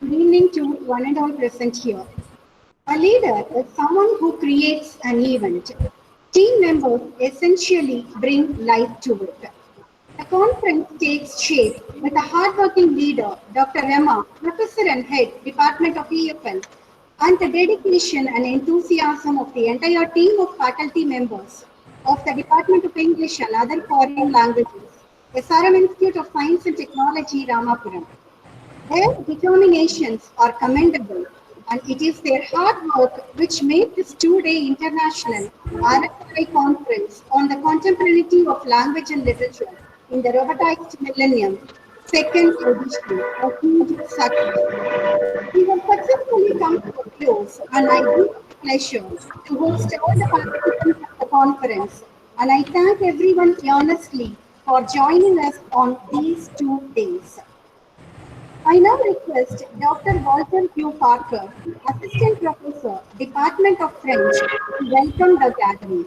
Good evening to one and all present here. A leader is someone who creates an event. Team members essentially bring life to it. The conference takes shape with a hardworking leader, Dr. Emma, Professor and Head, Department of EFL, and the dedication and enthusiasm of the entire team of faculty members of the Department of English and Other Foreign Languages, SRM Institute of Science and Technology, Ramapuram. Their determinations are commendable, and it is their hard work which made this two-day international RSI conference on the contemporary of language and literature in the robotized millennium, second edition, a huge success. We have successfully come to a close, and I give it pleasure to host all the participants of the conference, and I thank everyone earnestly for joining us on these 2 days. I now request Dr. Walter Hugh Parker, Assistant Professor, Department of French, to welcome the gathering.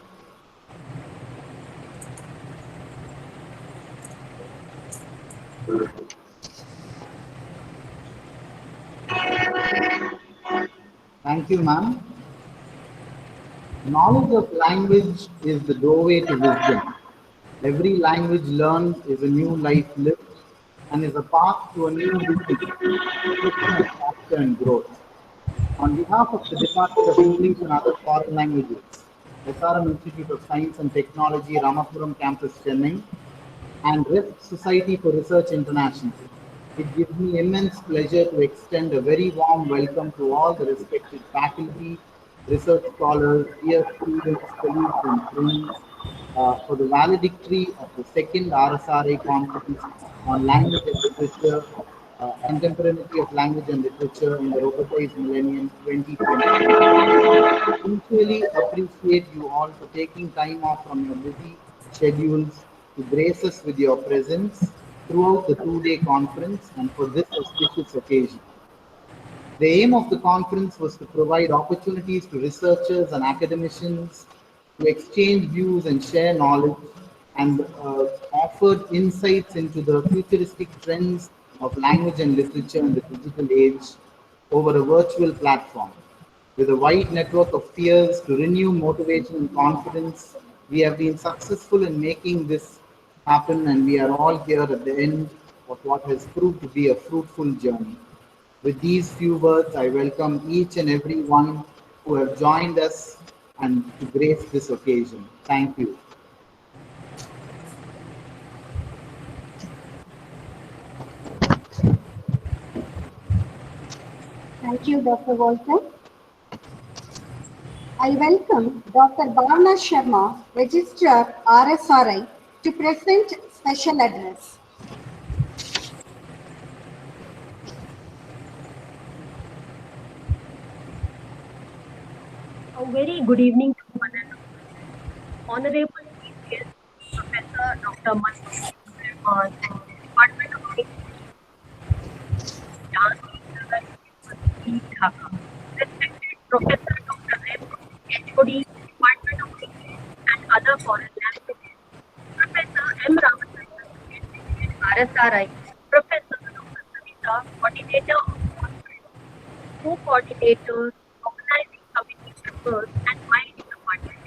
Thank you, ma'am. Knowledge of language is the doorway to wisdom. Every language learned is a new life lived and is a path to a new beginning, reflection of character and growth. On behalf of the Department of English and Other Foreign Languages, SRM Institute of Science and Technology, Ramapuram Campus, Chennai, and RIFT Society for Research International. It gives me immense pleasure to extend a very warm welcome to all the respected faculty, research scholars, dear students, colleagues, and friends for the valedictory of the second RSRA conference on language and literature, contemporaneity of language and literature in the robotized millennium 2020. I sincerely appreciate you all for taking time off from your busy schedules to grace us with your presence throughout the two-day conference and for this auspicious occasion. The aim of the conference was to provide opportunities to researchers and academicians to exchange views and share knowledge and offered insights into the futuristic trends of language and literature in the digital age over a virtual platform. With a wide network of peers to renew motivation and confidence, we have been successful in making this happen, and we are all here at the end of what has proved to be a fruitful journey. With these few words, I welcome each and every one who have joined us and to grace this occasion. Thank you. Thank you, Dr. Walter. I welcome Dr. Bhavna Sharma, Registrar RSRI, to present special address. A very good evening to one and all. Honorable Chief Guest, Professor Dr. Manmohan Sharma, Department of English, Jhansi University, Dhaka. Respected Professor Dr. M. HOD, Department of English and Other Foreign Languages. Professor M. Ramachandran, RSRI. Professor Dr. Savita, Coordinator of Conference, co-coordinators, organizing committee members, and my department.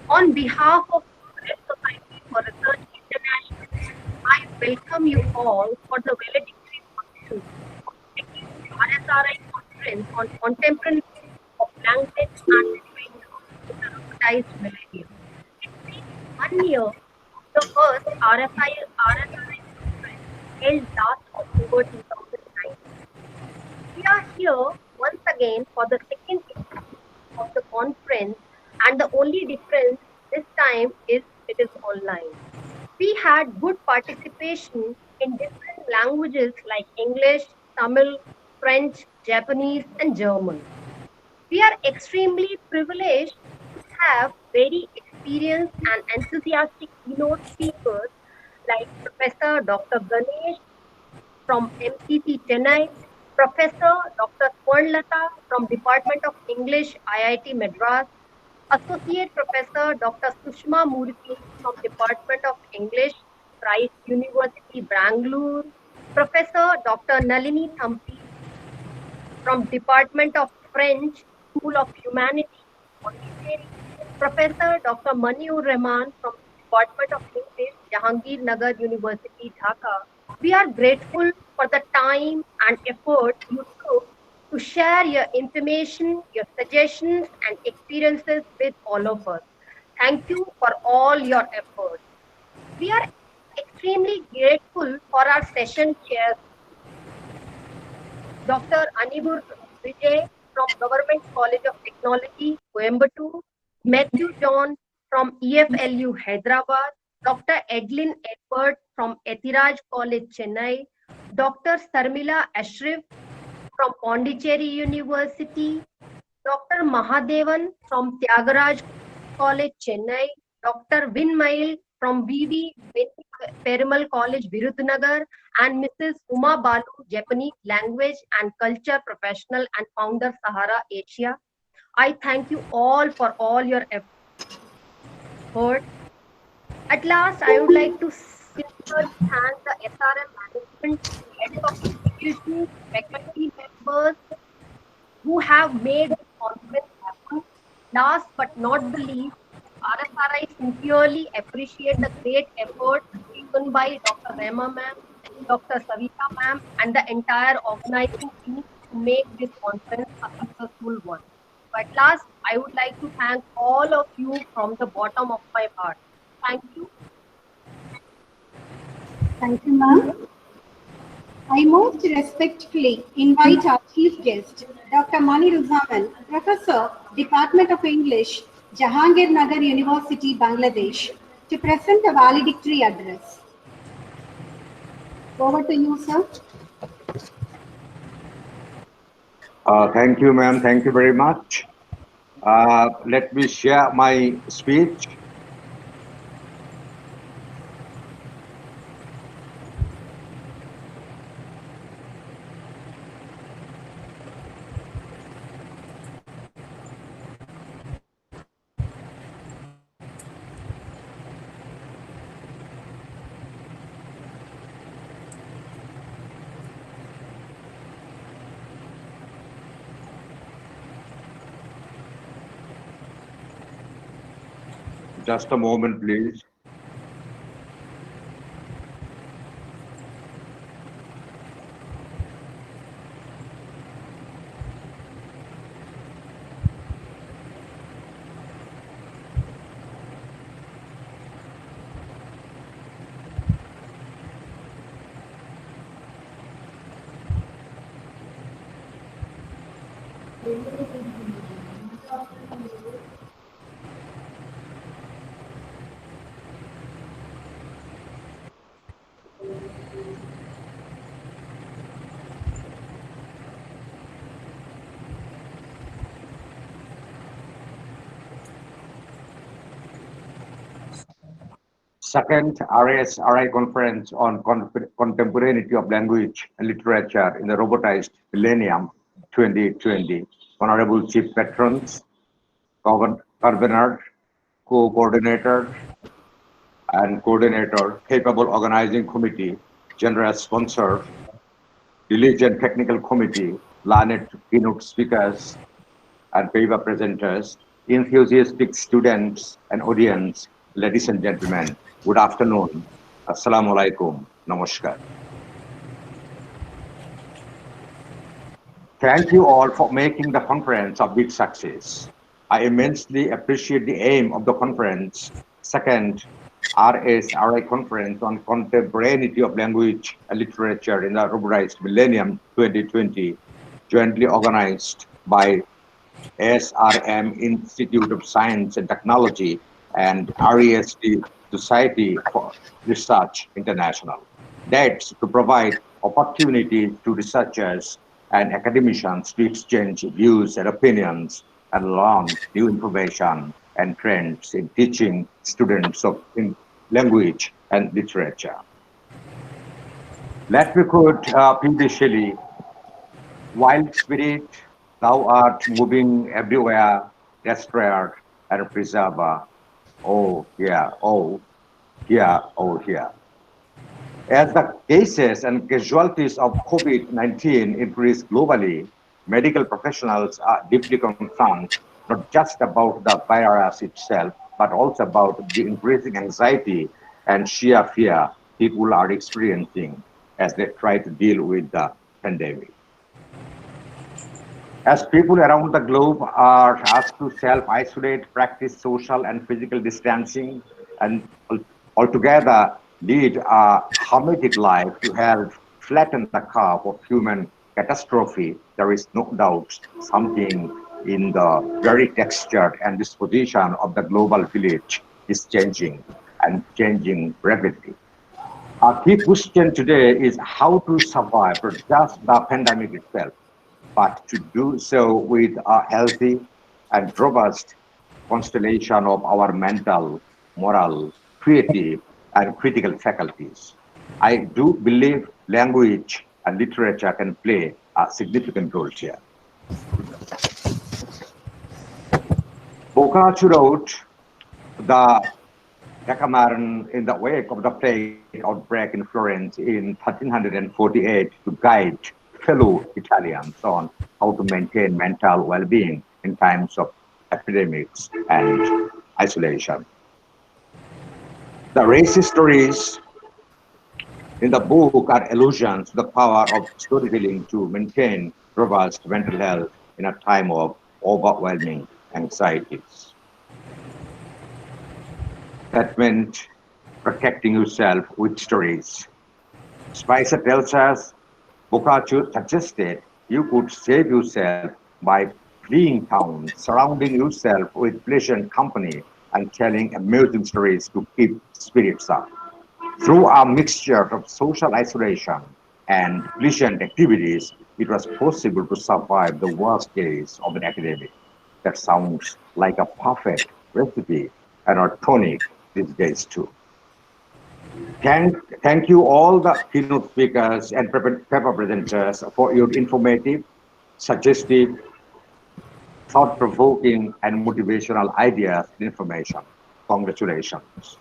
On behalf of Red Society for Research International, I welcome you all for the valedictory function of the second RSRI conference on contemporary of language and literature in the robotized millennium. It's been 1 year of the first RSRI conference held last October 2009. We are here once again for the second of the conference, and the only difference this time is it is online. We had good participation in different languages like English, Tamil, French, Japanese, and German. We are extremely privileged to have very experienced and enthusiastic keynote speakers like Professor Dr. Ganesh from MCT Chennai, Professor Dr. Swarnlata from Department of English, IIT Madras, Associate Professor Dr. Sushma Murthy from Department of English, Rice University, Bangalore, Professor Dr. Nalini Thampi from Department of French, School of Humanity, Pondicherry, Professor Dr. Maniur Rahman from Department of English, Jahangir Nagar University, Dhaka. We are grateful for the time and effort you took to share your information, your suggestions, and experiences with all of us. Thank you for all your efforts. We are extremely grateful for our session chairs, Dr. Anibur Vijay from Government College of Technology, Coimbatore, Matthew John from EFLU, Hyderabad, Dr. Edlin Edward from Etiraj College, Chennai, Dr. Sarmila Ashrif from Pondicherry University, Dr. Mahadevan from Tyagaraja College, Chennai, Dr. Vinmail from VV Perumal College, Virudhunagar, and Mrs. Uma Balu, Japanese language and culture professional and founder, Sahara Asia. I thank you all for all your effort. At last, I would like to sincerely thank the SRM management, heads of institutions, faculty members, who have made this conference happen. Last but not the least, RSRI sincerely appreciate the great effort taken by Dr. Rema ma'am, Dr. Savita ma'am, and the entire organizing team to make this conference a successful one. But last, I would like to thank all of you from the bottom of my heart. Thank you. Thank you, ma'am. I most respectfully invite our chief guest, Dr. Mani Ruzaman, Professor, Department of English, Jahangir Nagar University, Bangladesh, to present a valedictory address. Over to you, sir. Thank you, ma'am. Thank you very much. Let me share my speech. Just a moment, please. Second RSRI conference on contemporaneity of language and literature in the robotized millennium 2020. Honorable Chief Patrons, Convener, Co-Coordinator, and Coordinator, Capable Organizing Committee, Generous Sponsor, Diligent Technical Committee, learned keynote speakers and paper presenters, enthusiastic students and audience, ladies and gentlemen, good afternoon. Assalamu alaikum. Namaskar. Thank you all for making the conference a big success. I immensely appreciate the aim of the conference. Second, RSRI conference on contemporaneity of language and literature in the robotized millennium 2020, jointly organized by SRM Institute of Science and Technology and RESD Society for Research International. That's to provide opportunity to researchers and academicians to exchange views and opinions and learn new information and trends in teaching students of language and literature. Let me quote P.D. Shelley, "Wild spirit, thou art moving everywhere, destroyer and preserver. Oh, yeah, oh, here, oh, here." As the cases and casualties of COVID-19 increase globally, medical professionals are deeply concerned not just about the virus itself, but also about the increasing anxiety and sheer fear people are experiencing as they try to deal with the pandemic. As people around the globe are asked to self-isolate, practice social and physical distancing, and altogether lead a hermetic life to help flatten the curve of human catastrophe, there is no doubt something in the very texture and disposition of the global village is changing and changing rapidly. Our key question today is how to survive not just the pandemic itself, but to do so with a healthy and robust constellation of our mental, moral, creative, and critical faculties. I do believe language and literature can play a significant role here. Boccaccio wrote the Decameron in the wake of the plague outbreak in Florence in 1348 to guide fellow Italians on how to maintain mental well-being in times of epidemics and isolation. The racist stories in the book are allusions to the power of storytelling to maintain robust mental health in a time of overwhelming anxieties. That meant protecting yourself with stories. Spicer tells us Boccaccio suggested you could save yourself by fleeing town, surrounding yourself with pleasant company, and telling amusing stories to keep spirits up. Through a mixture of social isolation and pleasant activities, it was possible to survive the worst days of an epidemic. That sounds like a perfect recipe and a tonic these days too. Thank you all the keynote speakers and paper presenters for your informative, suggestive, thought-provoking, and motivational ideas and information. Congratulations.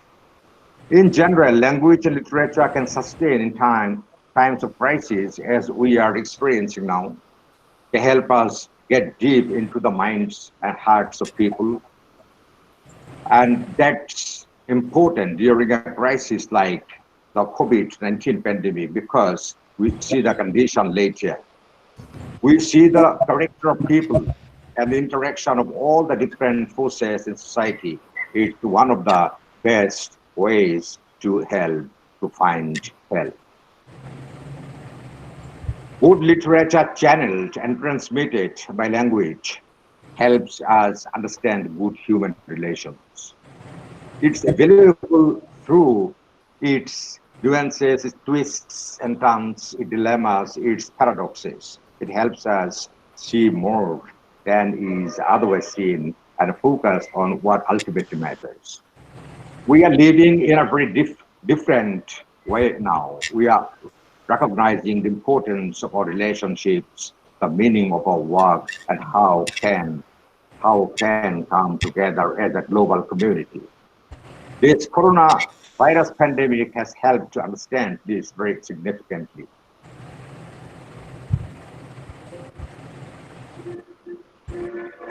In general, language and literature can sustain in times of crisis as we are experiencing now. They help us get deep into the minds and hearts of people. And that's important during a crisis like the COVID-19 pandemic because we see the condition later. We see the character of people and the interaction of all the different forces in society. It's one of the best ways to help to find help. Good literature channeled and transmitted by language helps us understand good human relations. It's available through its nuances, its twists and turns, its dilemmas, its paradoxes. It helps us see more than is otherwise seen and focus on what ultimately matters. We are living in a very different way now. We are recognizing the importance of our relationships, the meaning of our work, and how can come together as a global community. This coronavirus pandemic has helped to understand this very significantly.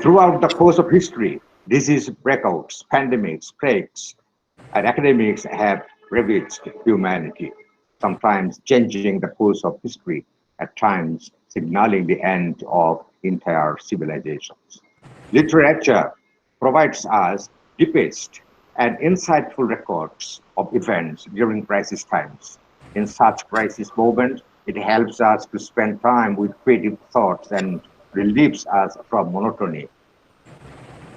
Throughout the course of history, disease breakouts, pandemics, plagues, and epidemics have ravaged humanity, sometimes changing the course of history, at times signaling the end of entire civilizations. Literature provides us deepest and insightful records of events during crisis times. In such crisis moments, it helps us to spend time with creative thoughts and relieves us from monotony.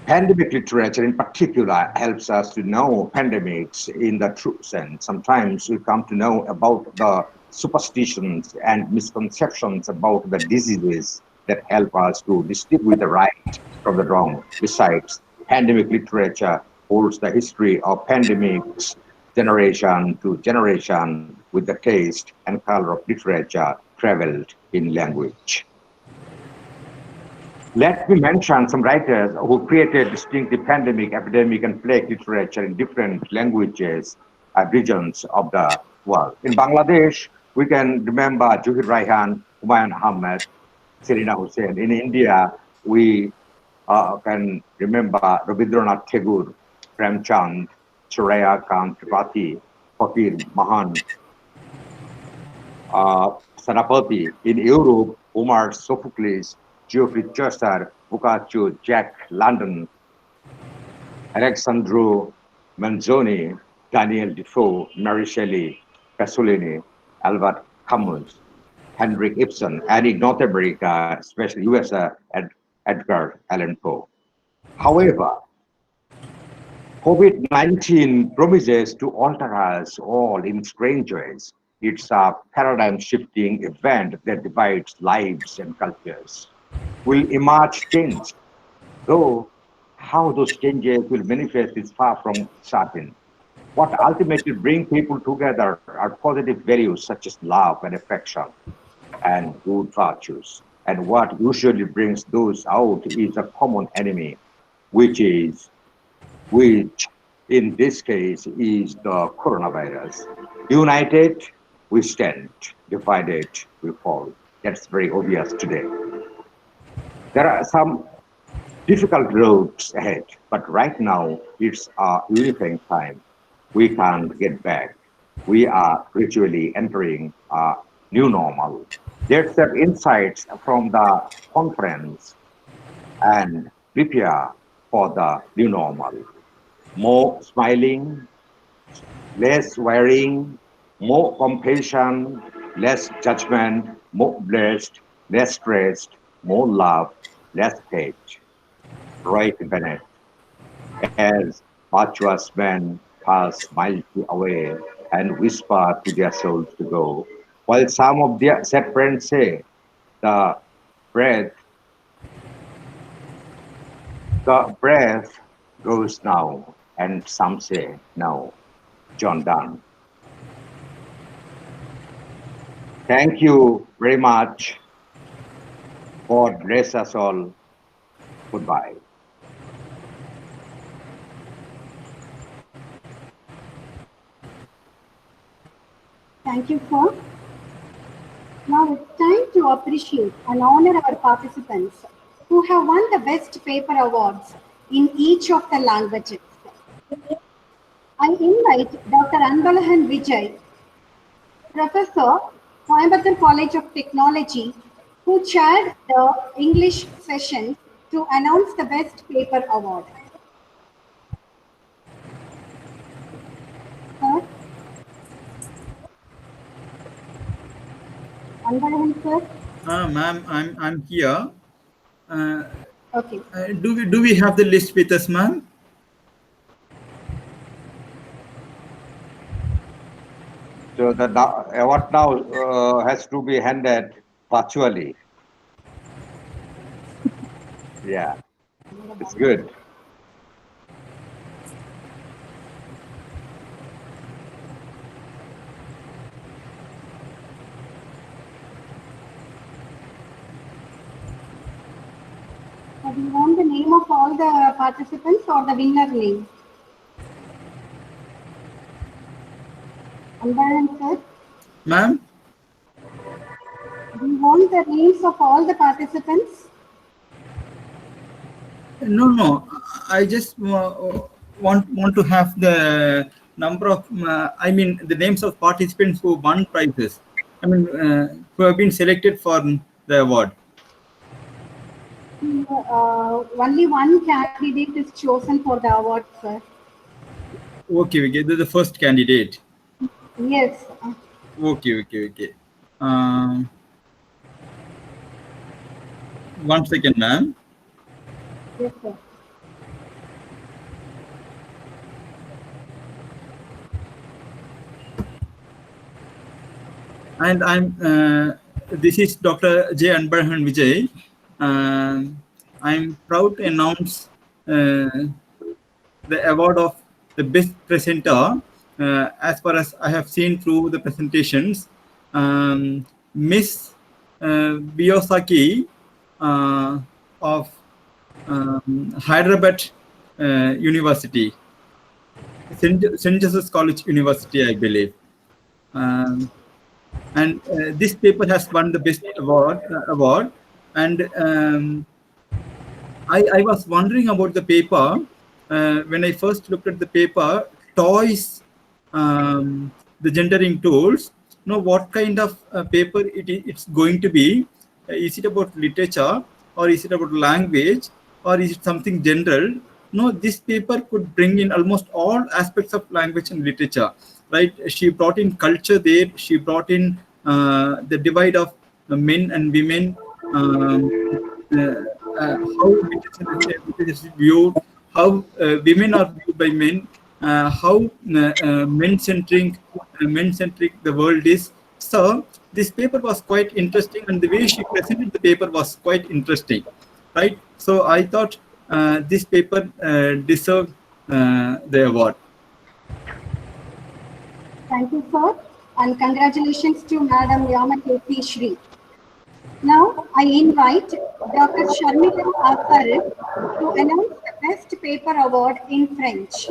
Pandemic literature in particular helps us to know pandemics in the true sense. Sometimes we come to know about the superstitions and misconceptions about the diseases that help us to distinguish the right from the wrong. Besides, pandemic literature holds the history of pandemics generation to generation with the taste and color of literature traveled in language. Let me mention some writers who created distinctive pandemic, epidemic, and plague literature in different languages and regions of the world. In Bangladesh, we can remember Juhir Raihan, Humayun Ahmed, Serena Hussain. In India, we can remember Rabindranath Tagore, Premchand, Surya Kant Tripathi, Fakir Mahan, Senapati. In Europe, Omar Sophocles, Geoffrey Chaucer, Boccaccio, Jack London, Alessandro Manzoni, Daniel Defoe, Mary Shelley, Pasolini, Albert Camus, Henrik Ibsen, and in North America, especially USA, Edgar Allan Poe. However, COVID-19 promises to alter us all in strange ways. It's a paradigm shifting event that divides lives and cultures. Will emerge changed, though how those changes will manifest is far from certain. What ultimately bring people together are positive values such as love and affection and good virtues. And what usually brings those out is a common enemy, which is which in this case is the coronavirus. United, we stand. Divided, we fall. That's very obvious today. There are some difficult roads ahead, but right now it's a unifying time. We can't get back. We are gradually entering a new normal. Let's have insights from the conference and prepare for the new normal. More smiling, less worrying, more compassion, less judgment, more blessed, less stressed, more love, less hate. Roy Bennett, as virtuous men pass mildly away and whisper to their souls to go, while some of their sad friends say, the breath, the breath goes now, and some say, no. John Donne. Thank you very much. God bless us all. Goodbye. Thank you, sir. Now it's time to appreciate and honor our participants who have won the Best Paper Awards in each of the languages. I invite Dr. Anbalahan Vijay, Professor, Coimbatore College of Technology, who chaired the English session, to announce the Best Paper Award. Sir? Anbalahan, sir? Ma'am, I'm here. Okay. Do we have the list with us, ma'am? So the award now has to be handed virtually. Yeah, it's good. Do you want the name of all the participants or the winner name? Anbalahan, sir? Ma'am? Do you want the names of all the participants? No. I just want to have the number of, the names of participants who won prizes. Who have been selected for the award. Only one candidate is chosen for the award, sir. Okay, we get the first candidate. Yes. Okay. One second, ma'am. Yes, sir. And this is Dr. J. Anbalahan Vijay. I'm proud to announce the award of the best presenter. As far as I have seen through the presentations, Miss Biyosaki of Hyderabad University, St. Joseph's College University, I believe. And this paper has won the best award. And I was wondering about the paper. When I first looked at the paper, toys, the gendering tools, what kind of paper it's going to be. Is it about literature, or is it about language, or is it something general? No, this paper could bring in almost all aspects of language and literature, right? She brought in culture there. She brought in the divide of men and women, uh, how literature is viewed, how women are viewed by men, how men-centric the world is. So this paper was quite interesting, and the way she presented the paper was quite interesting, right? So I thought this paper deserved the award. Thank you, sir, and congratulations to Madam Yamaketi Shri. Now, I invite Dr. Sharmila Akar to announce the Best Paper Award in French.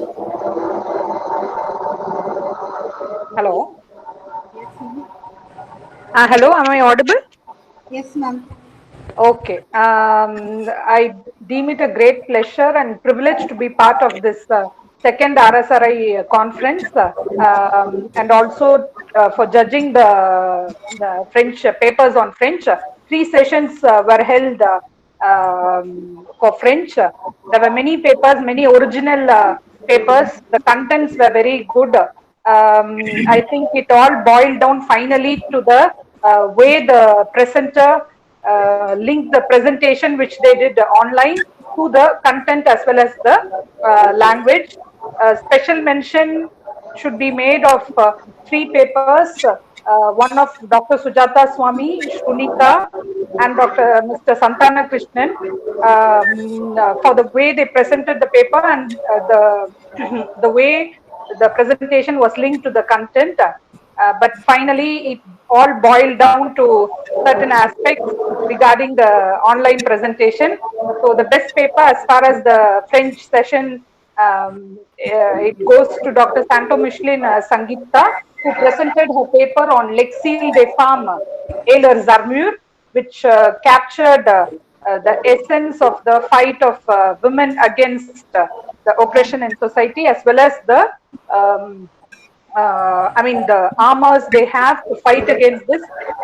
Hello. Yes, ma'am. Hello, am I audible? Yes, ma'am. Okay. I deem it a great pleasure and privilege to be part of this second RSRI conference, and also for judging the French papers on French. 3 sessions were held for French. There were many papers, many original papers. The contents were very good. I think it all boiled down finally to the way the presenter link the presentation which they did online to the content as well as the language. Special mention should be made of 3 papers. One of Dr. Sujata Swami, Shrunika, and Mr. Santana Krishnan, for the way they presented the paper and the way the presentation was linked to the content. But finally, it all boiled down to certain aspects regarding the online presentation. So the best paper as far as the French session, it goes to Dr. Santo Micheline Sangeeta, who presented her paper on l'exil des femmes et leurs armures, which captured the essence of the fight of women against the oppression in society, as well as the the armors they have to fight against this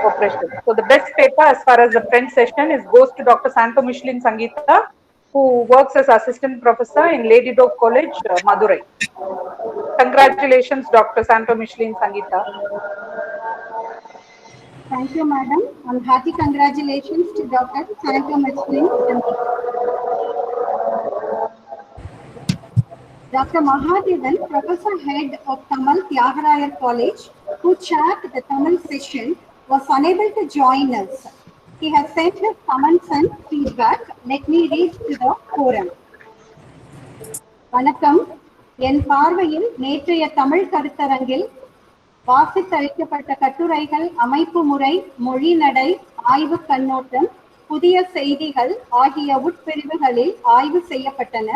oppression. So the best paper as far as the French session goes to Dr. Santo Micheline Sangeeta, who works as assistant professor in Lady Doak College, Madurai. Congratulations, Dr. Santo Micheline Sangeeta. Thank you, madam, and hearty congratulations to Dr. Santo Micheline Sangeeta. Dr. Mahadevan, Professor Head of Tamil Tyagarayar College, who chaired the Tamil session, was unable to join us. He has sent his comments and feedback. Let me read to the forum. வணக்கம். என் பார்வையில் நேற்றைய தமிழ் கருத்தரங்கில் வாசித்தளிக்கப்பட்ட கட்டுரைகள், அமைப்பு முறை, மொழி நடை, ஆய்வு கண்ணோட்டம், புதிய செய்திகள் ஆகிய உட்பிரிவுகளில் ஆய்வு செய்யப்பட்டன.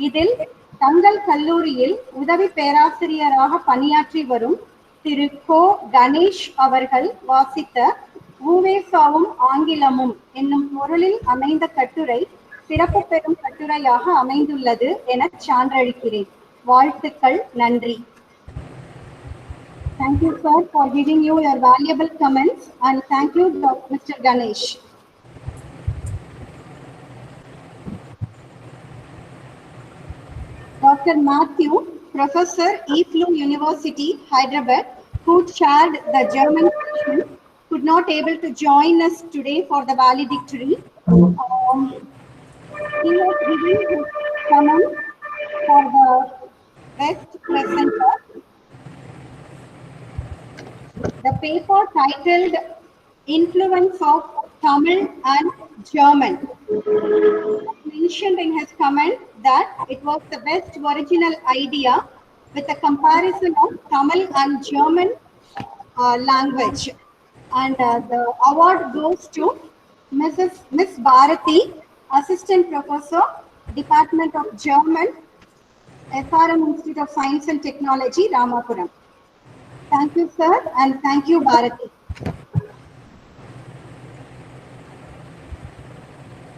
இதில் தங்கள் கல்லூரியில் உதவி பேராசிரியராக பணியாற்றி வரும் திரு கோ கணேஷ் அவர்கள் வாசித்த ஊவேசாவும் ஆங்கிலமும் என்னும் பொருளில் அமைந்த கட்டுரை சிறப்பு பெறும் கட்டுரையாக அமைந்துள்ளது என சான்றளிக்கிறேன். வாழ்த்துக்கள். நன்றி. Thank you, sir, for giving you your valuable comments, and thank you, Mr. Ganesh. Dr. Matthew, Professor, EFLU University, Hyderabad, who chaired the German session, could not able to join us today for the valedictory. He was giving his comment for the best presenter. The paper titled Influence of Tamil and German. Mentioned in his comment that it was the best original idea with a comparison of Tamil and German language. And the award goes to Miss Bharati, Assistant Professor, Department of German, SRM Institute of Science and Technology, Ramapuram. Thank you, sir, and thank you, Bharati.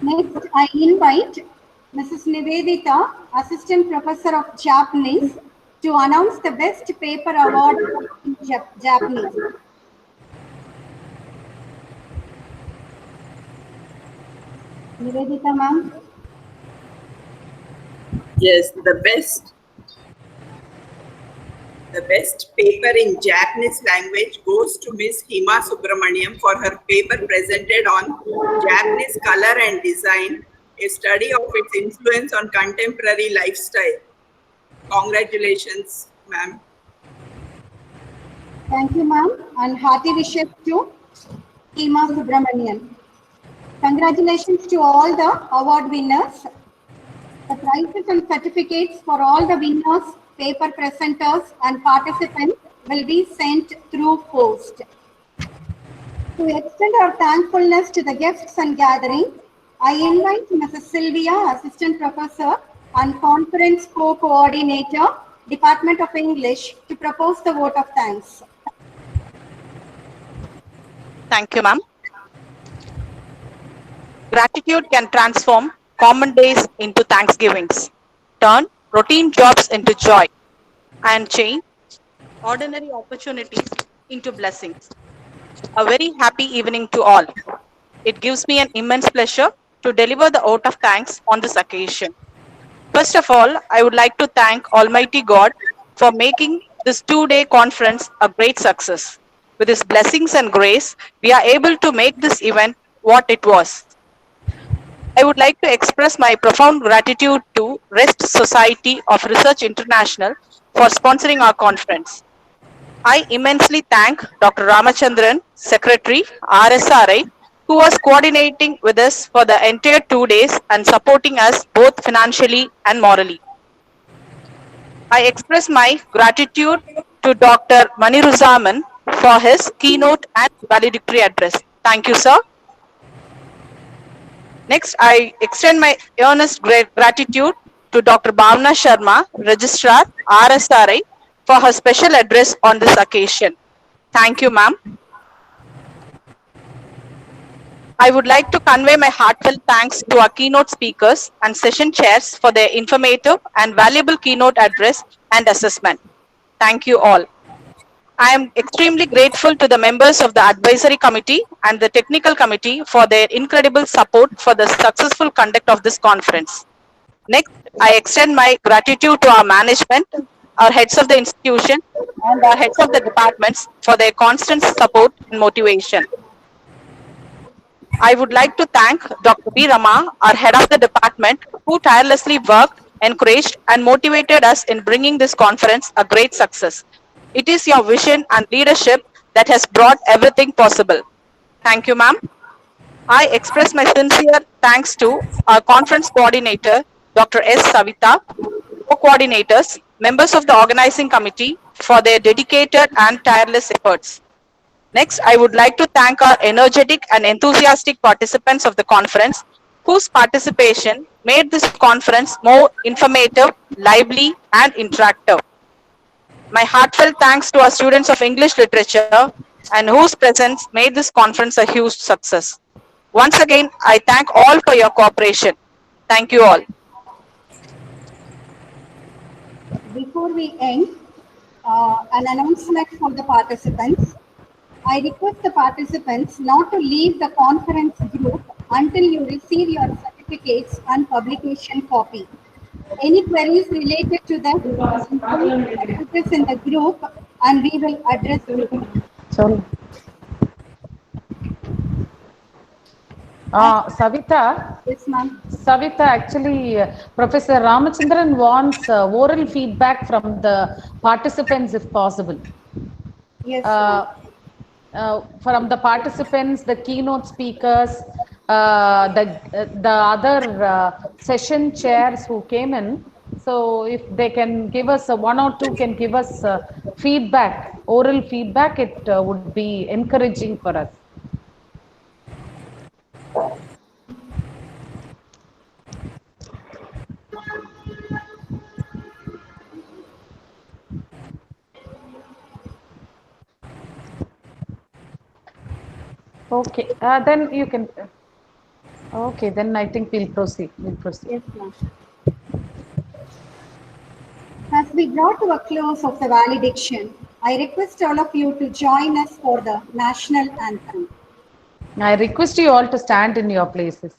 Next, I invite Mrs. Nivedita, Assistant Professor of Japanese, to announce the Best Paper Award in Japanese. Nivedita, ma'am. Yes, the best paper in Japanese language goes to Miss Hima Subramaniam for her paper presented on Japanese color and design, a study of its influence on contemporary lifestyle. Congratulations, ma'am. Thank you, ma'am, and hearty wishes to Hima Subramanian. Congratulations to all the award winners. The prizes and certificates for all the winners, paper presenters, and participants will be sent through post. To extend our thankfulness to the guests and gathering, I invite Mrs. Sylvia, Assistant Professor and Conference Co-Coordinator, Department of English, to propose the vote of thanks. Thank you, ma'am. Gratitude can transform common days into Thanksgivings, turn routine jobs into joy, and change ordinary opportunities into blessings. A very happy evening to all. It gives me an immense pleasure to deliver the vote of thanks on this occasion. First of all, I would like to thank Almighty God for making this 2-day conference a great success. With His blessings and grace, we are able to make this event what it was. I would like to express my profound gratitude to REST Society of Research International for sponsoring our conference. I immensely thank Dr. Ramachandran, Secretary, RSRI, who was coordinating with us for the entire 2 days and supporting us both financially and morally. I express my gratitude to Dr. Maniruzaman for his keynote and valedictory address. Thank you, sir. Next, I extend my earnest gratitude to Dr. Bhavna Sharma, Registrar, RSRI, for her special address on this occasion. Thank you, ma'am. I would like to convey my heartfelt thanks to our keynote speakers and session chairs for their informative and valuable keynote address and assessment. Thank you all. I am extremely grateful to the members of the advisory committee and the technical committee for their incredible support for the successful conduct of this conference. Next, I extend my gratitude to our management, our heads of the institution, and our heads of the departments for their constant support and motivation. I would like to thank Dr. B. Rama, our head of the department, who tirelessly worked, encouraged, and motivated us in bringing this conference a great success. It is your vision and leadership that has brought everything possible. Thank you, ma'am. I express my sincere thanks to our conference coordinator, Dr. S. Savita, co-coordinators, members of the organizing committee for their dedicated and tireless efforts. Next, I would like to thank our energetic and enthusiastic participants of the conference, whose participation made this conference more informative, lively, and interactive. My heartfelt thanks to our students of English literature and whose presence made this conference a huge success. Once again, I thank all for your cooperation. Thank you all. Before we end, an announcement for the participants. I request the participants not to leave the conference group until you receive your certificates and publication copy. Any queries related to that, put this in the group and we will address you. Sorry. Savita. Yes, ma'am. Savita, actually, Professor Ramachandran wants oral feedback from the participants if possible. Yes. From the participants, the keynote speakers, the other session chairs who came in. So if they can give us one or two can give us feedback, oral feedback, it would be encouraging for us. Okay, then you can. Okay, then I think we'll proceed. We'll proceed. Yes, ma'am. As we draw to a close of the valediction, I request all of you to join us for the national anthem. I request you all to stand in your places.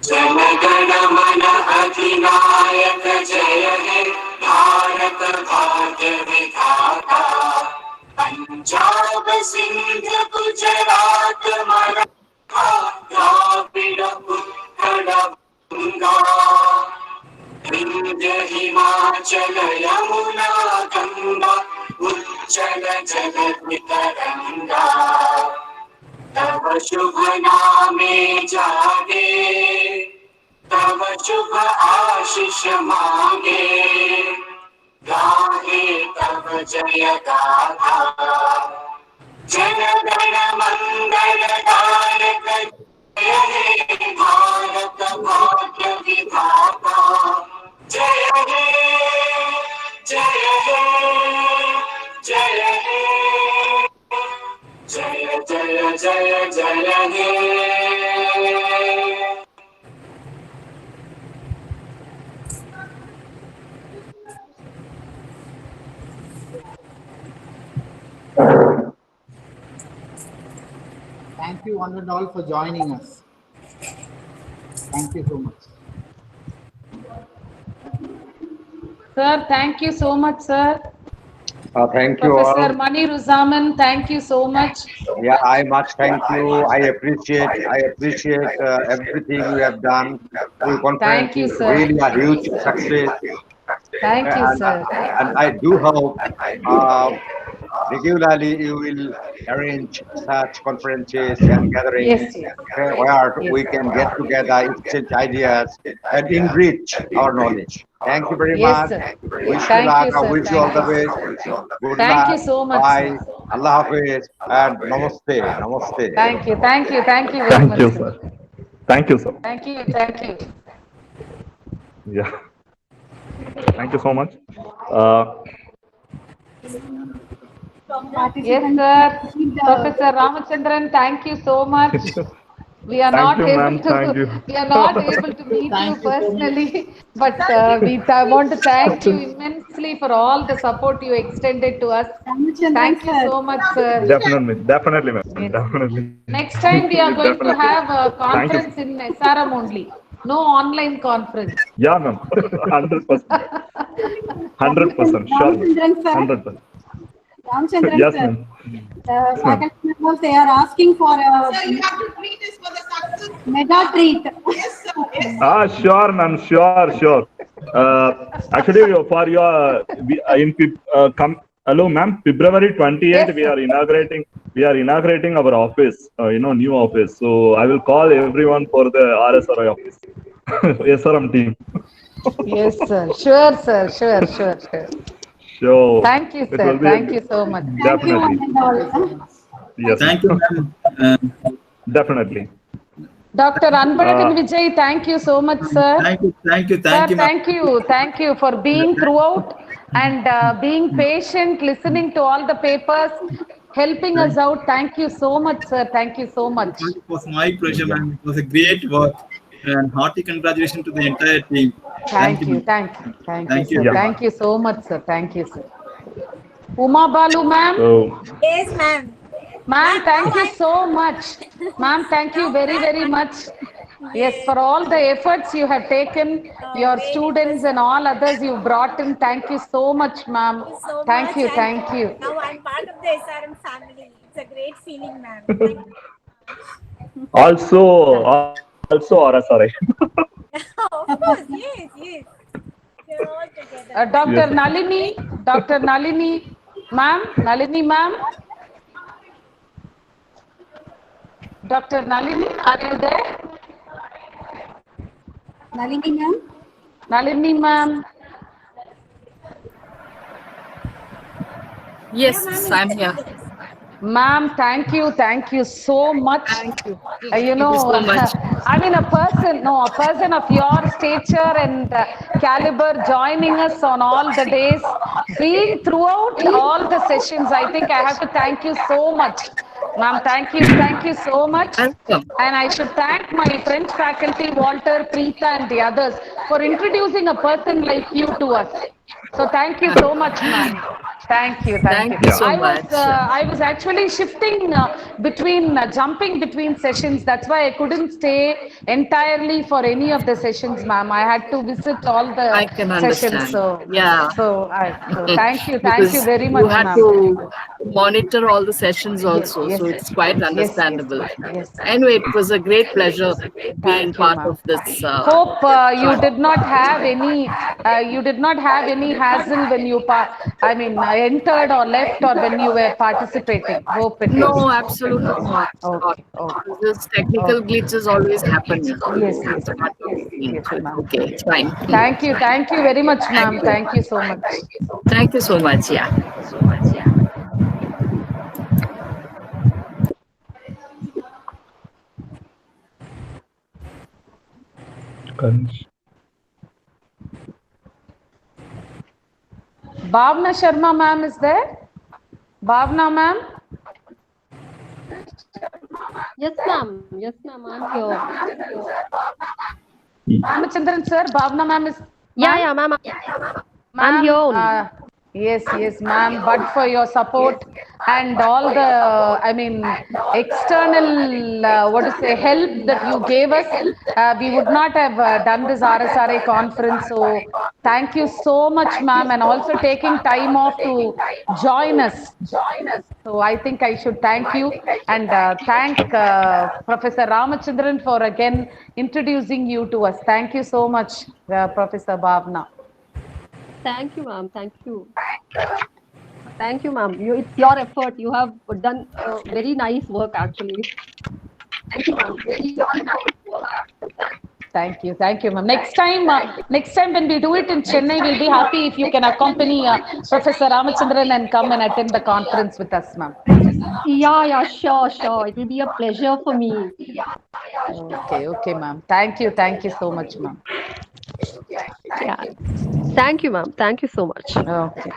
जनगण मन अधिनायक जय हे भारत भाग्य विधाता पंजाब सिंध गुजरात मराठा द्राविड़ उत्कल गंगा विंध्य हिमाचल यमुना गंगा उज्जल जगत तरंगा तव शुभ नामे जागे तव शुभ आशीष मांगे गाहे तव जय गाथा जन गण मंगल दायक जय हे भारत भाग्य विधाता जय हे जय हे जय हे जय जय जय जय हे Thank you one and all for joining us. Thank you so much. Sir, thank you so much, sir. Thank you Professor all. Mani Ruzaman, thank you so much. Yeah, I much thank you. I appreciate everything you have done. Full conference Thank you, is sir. really a huge success. Thank you, sir. And I do hope regularly you will arrange such conferences and gatherings Yes, yes. where Yes. we can get together, exchange ideas, and enrich our knowledge. Thank you very Yes, much. sir. Wish you Thank luck. you, I sir. wish you all the Thank best. Good Thank luck. you so much, Bye. sir. Allah Hafiz and Namaste. Namaste. Thank you very Thank much, you, sir. sir. Thank you, sir. Thank you. Yeah. Thank you so much. Yes, sir. Professor Ramachandran, thank you so much. We are Thank not you, able ma'am. to Thank you. we are not able to meet you Thank you so personally, but I want to thank you immensely for all the support you extended to us. Ramachandran Thank you sir. so much, sir. Definitely, ma'am. Yes. Definitely. Next time we are going to Definitely. have a Thank you. conference in SRM only. No online conference. Yeah, ma'am. 100%. 100%. Sure. Ramachandran sir. 100%. Ramachandran Yes, sir. ma'am. The faculty members, they are asking for a mega treat. Sure, ma'am. Sure. Actually, for your hello, ma'am. February 28th, Yes, we sir. are inaugurating our office. New office. So I will call everyone for the RSRI office. SRM team. Yes, sir. Sure, sir. Sure. So Thank you, it sir. will be Thank you so much. Thank you definitely. one and all. Yes, Thank you, ma'am. definitely. Dr. Anbalagan Vijay, thank you so much, sir. Thank you, Sir, ma'am. thank you for being throughout and being patient, listening to all the papers, helping us out. Thank you so much, sir. Thank you so much. It was my pleasure, ma'am. It was a great work. And hearty congratulations to the entire team. Thank you, ma'am. thank you, Thank sir. you. Thank you so much, sir. Thank you, sir. Uma Balu, ma'am. So Yes, ma'am. Ma'am, thank you so much. Ma'am, thank you very much. Yes, for all the efforts you have taken, your students and all others you brought in. Thank you so much, ma'am. Thank you. Now I'm part of the SRM family. It's a great feeling, ma'am. Thank you. also RSRI. Of course, yes. We're all together. Dr. Yes. Nalini, ma'am. Dr. Nalini, are you there? Nalini ma'am. Nalini, ma'am. Yes, I'm here. Ma'am, thank you so much. Thank you. You Thank know, you so much. I mean, a person of your stature and caliber joining us on all the days, being throughout all the sessions. I think I have to thank you so much. Ma'am, thank you so much. Welcome. And I should thank my French faculty, Walter, Preeta, and the others for introducing a person like you to us. So thank you so much, ma'am. Thank you. Thank you so I much. was actually shifting jumping between sessions. That's why I couldn't stay entirely for any of the sessions, ma'am. I had to visit all I the can sessions. understand. So, Yeah. so thank you Because very you much, had ma'am. to monitor all the sessions also, Yes, so it's quite understandable. yes. Anyway, it was a great pleasure being Thank you, part ma'am. of this. Hope you did not have any hassle when you entered or left or when you were participating. Hope it No, was. absolutely not. Okay. This technical glitches always happen. Yes, That's part of the scene, yes, but ma'am. okay, it's fine. Thank you very much, ma'am. you. Thank you so much. Thank you so much. Yeah. Bhavna Sharma, ma'am, is there? Bhavna, ma'am. Yes, ma'am. Yes, ma'am. I'm here. Ramachandran, sir. Bhavna, ma'am is. Yeah, ma'am. I'm here only. Yes, ma'am. But for your support and all the, external, help that you gave us, we would not have done this RSRA conference. So thank you so much, ma'am, and also taking time off to join us. So I think I should thank you and thank Professor Ramachandran for again introducing you to us. Thank you so much, Professor Bhavna. Thank you, ma'am. Thank you. Thank you, ma'am. It's your effort. You have done very nice work, actually. Thank you, ma'am. Thank you, ma'am. Next time when we do it in Chennai, we'll be happy if you can accompany Professor Ramachandran and come and attend the conference with us, ma'am. Yeah, sure. It will be a pleasure for me. Okay, ma'am. Thank you so much, ma'am. Yeah. Thank you, ma'am. Thank you so much. Okay.